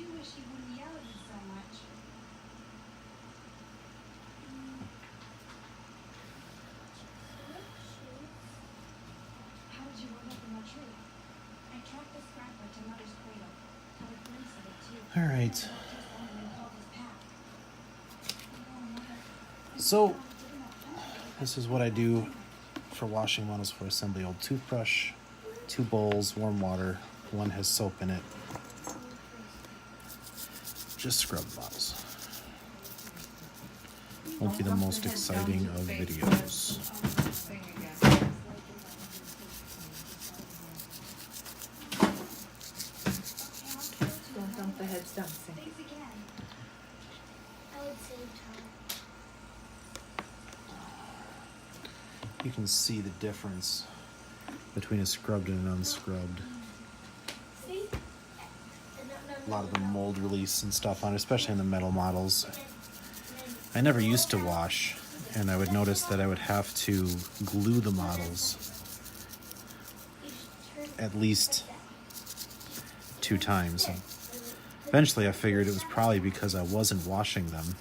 do wish he wouldn't yell at me so much. How did you end up in that tree? I tracked the scrapper to Mother's cradle. Had a glimpse of it too. All right. Just on and called his path. So this is what I do for washing models for assembly. Old toothbrush, 2 bowls, warm water, 1 has soap in it. Just scrub models. Won't be the most exciting of videos. Don't dump the heads down. Thanks again. I would save time. You can see the difference between a scrubbed and an unscrubbed. See? A lot of the mold release and stuff on it, especially in the metal models. I never used to wash, and I would notice that I would have to glue the models at least 2 times. And eventually I figured it was probably because I wasn't washing them.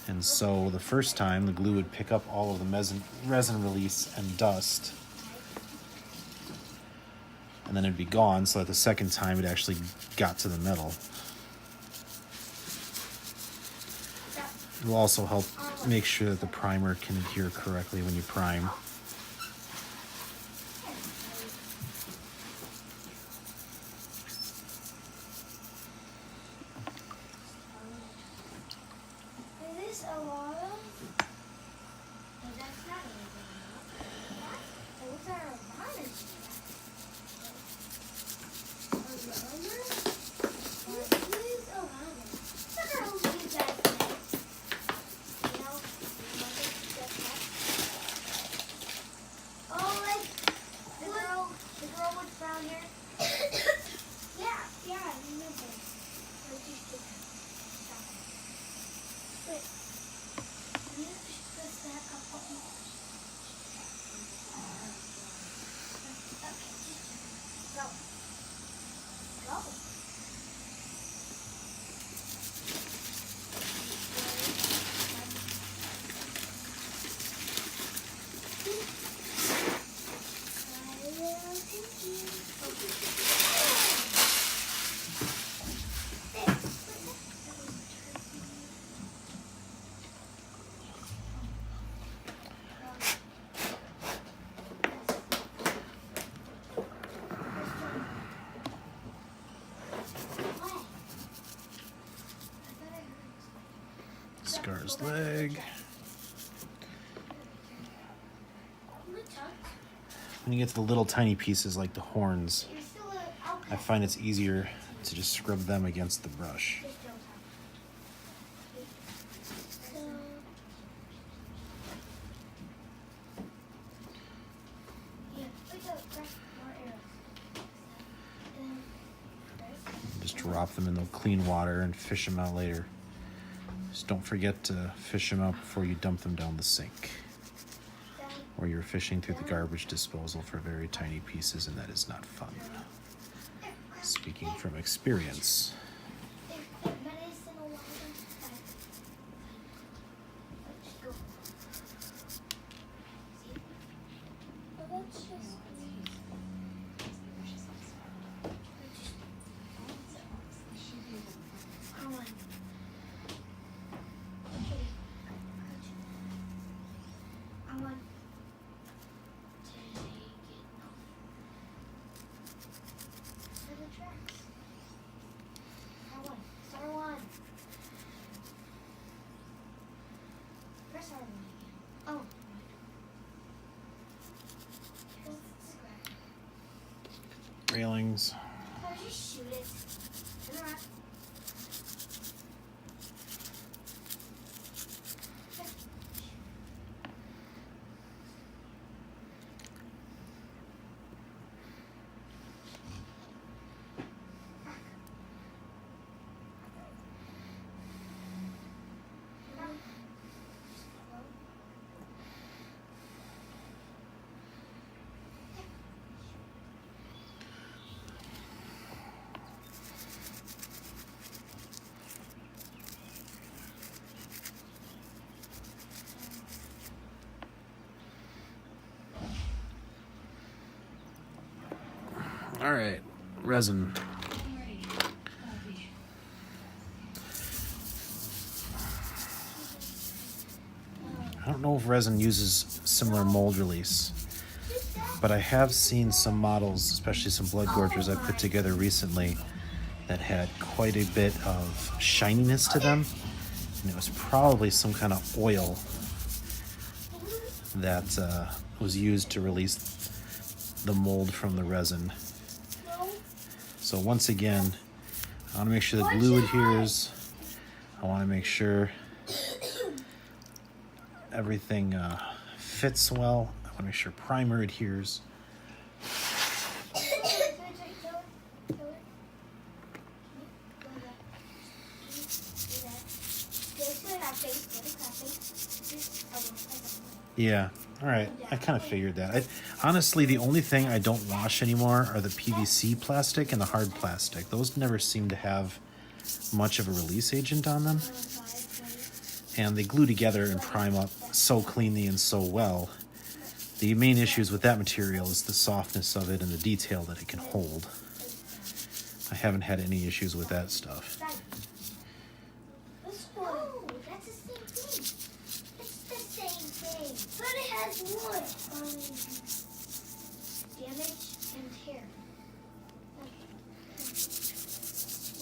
And so the first time the glue would pick up all of the resin release and dust, and then it'd be gone, so that the second time it actually got to the metal. It will also help make sure that the primer can adhere correctly when you prime. Is this a lot of? No, that's not a lot. Those are a lot of Skarre's leg. When you get to the little tiny pieces like the horns, I find it's easier to just scrub them against the brush. Just drop them in the clean water and fish them out later. Just don't forget to fish them out before you dump them down the sink, or you're fishing through the garbage disposal for very tiny pieces, and that is not fun. Speaking from experience. Oh. Railings. Oh, just shoot it. All right, resin. I don't know if resin uses similar mold release, but I have seen some models, especially some blood gorgers I put together recently, that had quite a bit of shininess to them. And it was probably some kind of oil that was used to release the mold from the resin. So once again, I want to make sure the glue adheres. I want to make sure everything fits well. I want to make sure primer adheres. Yeah, all right. I kind of figured that. Honestly, the only thing I don't wash anymore are the PVC plastic and the hard plastic. Those never seem to have much of a release agent on them. And they glue together and prime up so cleanly and so well. The main issues with that material is the softness of it and the detail that it can hold. I haven't had any issues with that stuff. Oh, that's the same thing. It's the same thing. But it has wood. Damage and tear. Okay.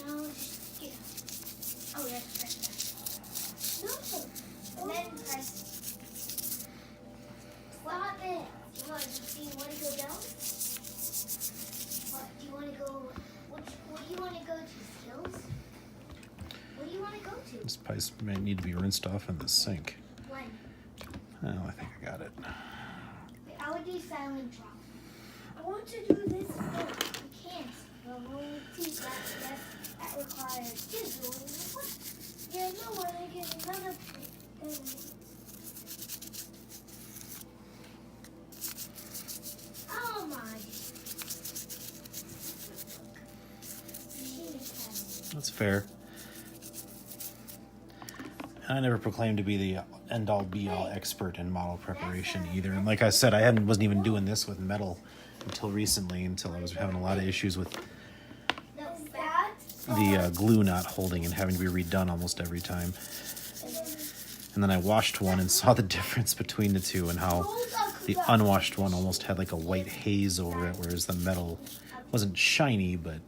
Now just get out. Oh, that's press that. No. And then press. Stop it. Do you want to go down? What do you want to go? What do you want to go to? Skills? What do you want to go to? This pipe may need to be rinsed off in the sink. When? Oh, I think I got it. I would do silent drop. I want to do this. No, I can't. Well, we'll see that requires two. What? Yeah, no, when I get another thing. Oh my. That's fair. I never proclaimed to be the end-all be-all expert in model preparation either. And like I said, I wasn't even doing this with metal until recently, until I was having a lot of issues with the glue not holding and having to be redone almost every time. And then I washed one and saw the difference between the two and how the unwashed one almost had like a white haze over it, whereas the metal wasn't shiny, but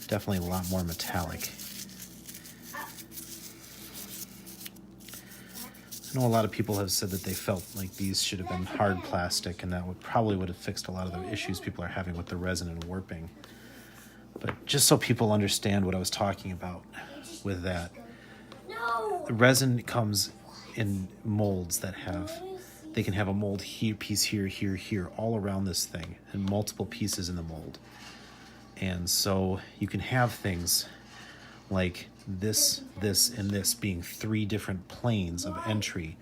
definitely a lot more metallic. I know a lot of people have said that they felt like these should have been hard plastic, and that probably would have fixed a lot of the issues people are having with the resin and warping. But just so people understand what I was talking about with that, the resin comes in molds that they can have a mold here, piece here, here, here, all around this thing, and multiple pieces in the mold. And so you can have things like this, this, and this being three different planes of entry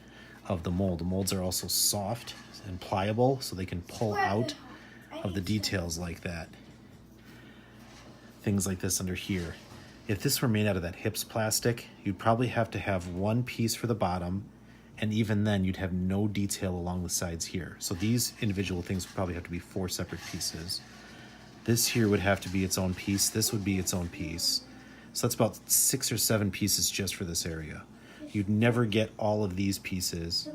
of the mold. The molds are also soft and pliable, so they can pull out of the details like that. Things like this under here. If this were made out of that HIPS plastic, you'd probably have to have one piece for the bottom, and even then you'd have no detail along the sides here. So these individual things would probably have to be 4 separate pieces. This here would have to be its own piece. This would be its own piece. So that's about 6 or 7 pieces just for this area. You'd never get all of these pieces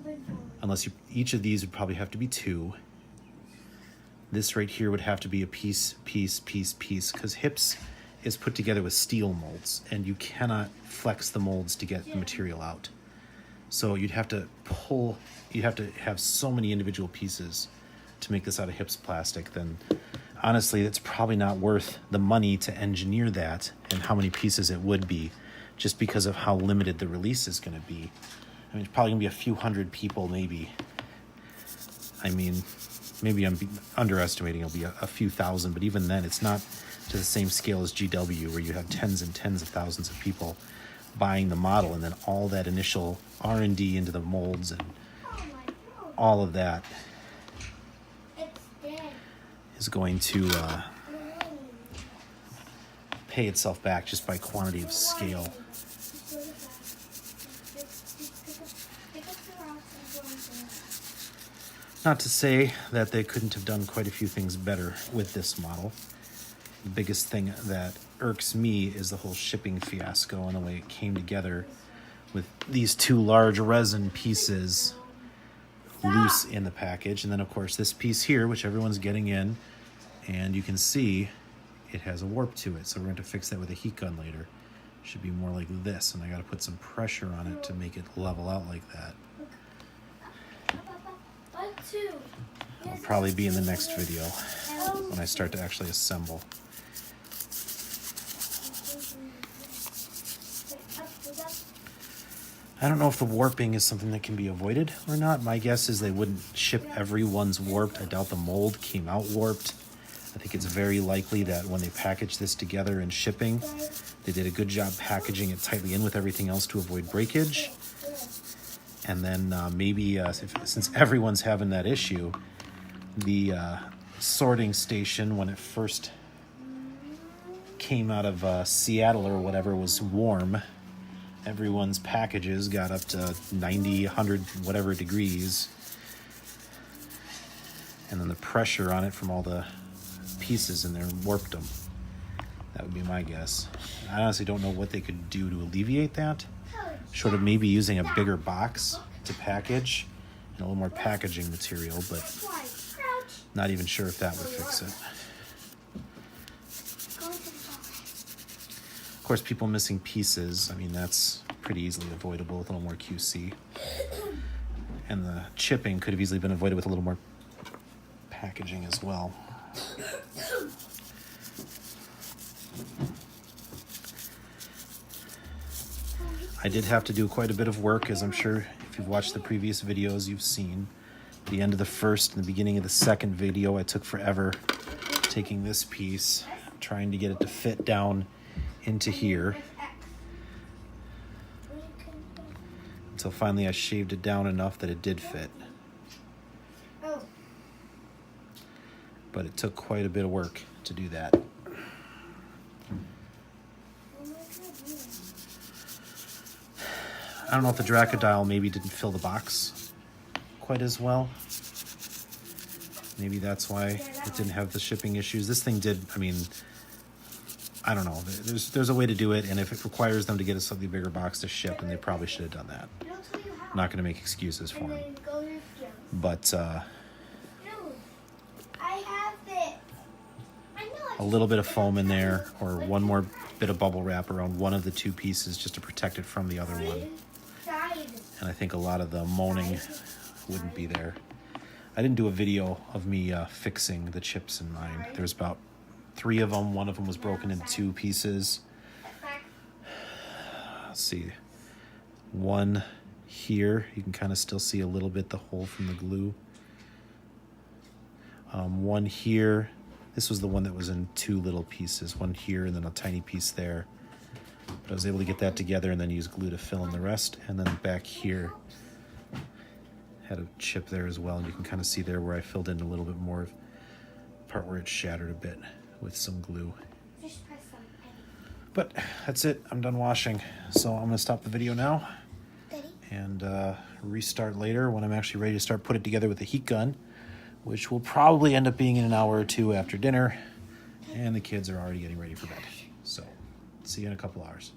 unless each of these would probably have to be 2. This right here would have to be a piece, piece, piece, piece, because HIPS is put together with steel molds, and you cannot flex the molds to get the material out. So you'd have to have so many individual pieces to make this out of HIPS plastic. Then honestly, it's probably not worth the money to engineer that and how many pieces it would be, just because of how limited the release is going to be. I mean, it's probably going to be a few hundred people, maybe. I mean, maybe I'm underestimating. It'll be a few thousand, but even then, it's not to the same scale as GW, where you have tens and tens of thousands of people buying the model, and then all that initial R&D into the molds and all of that is going to pay itself back just by quantity of scale. Not to say that they couldn't have done quite a few things better with this model. The biggest thing that irks me is the whole shipping fiasco and the way it came together with these two large resin pieces loose in the package. And then, of course, this piece here, which everyone's getting in, and you can see it has a warp to it. So we're going to fix that with a heat gun later. It should be more like this, and I got to put some pressure on it to make it level out like that. I'll probably be in the next video when I start to actually assemble. I don't know if the warping is something that can be avoided or not. My guess is they wouldn't ship everyone's warped. I doubt the mold came out warped. I think it's very likely that when they packaged this together in shipping, they did a good job packaging it tightly in with everything else to avoid breakage. And then maybe since everyone's having that issue, the sorting station, when it first came out of Seattle or whatever, was warm. Everyone's packages got up to 90, 100, whatever degrees. And then the pressure on it from all the pieces in there warped them. That would be my guess. I honestly don't know what they could do to alleviate that. Short of maybe using a bigger box to package and a little more packaging material, but not even sure if that would fix it. Of course, people missing pieces, I mean, that's pretty easily avoidable with a little more QC. And the chipping could have easily been avoided with a little more packaging as well. I did have to do quite a bit of work, as I'm sure if you've watched the previous videos you've seen. At the end of the first and the beginning of the second video, I took forever taking this piece, trying to get it to fit down into here, until finally I shaved it down enough that it did fit. But it took quite a bit of work to do that. I don't know if the Dracodile maybe didn't fill the box quite as well. Maybe that's why it didn't have the shipping issues. This thing did, I mean, I don't know. There's a way to do it, and if it requires them to get a slightly bigger box to ship, then they probably should have done that. I'm not going to make excuses for them. But a little bit of foam in there, or one more bit of bubble wrap around one of the two pieces just to protect it from the other one. And I think a lot of the moaning wouldn't be there. I didn't do a video of me fixing the chips in mine. There's about 3 of them. One of them was broken into 2 pieces. Let's see. One here. You can kind of still see a little bit the hole from the glue. One here. This was the one that was in 2 little pieces. One here and then a tiny piece there. But I was able to get that together and then use glue to fill in the rest. And then back here had a chip there as well. And you can kind of see there where I filled in a little bit more of the part where it shattered a bit with some glue. But that's it. I'm done washing. So I'm going to stop the video now and restart later when I'm actually ready to start putting it together with a heat gun, which will probably end up being in an hour or 2 after dinner. And the kids are already getting ready for bed. So see you in a couple hours.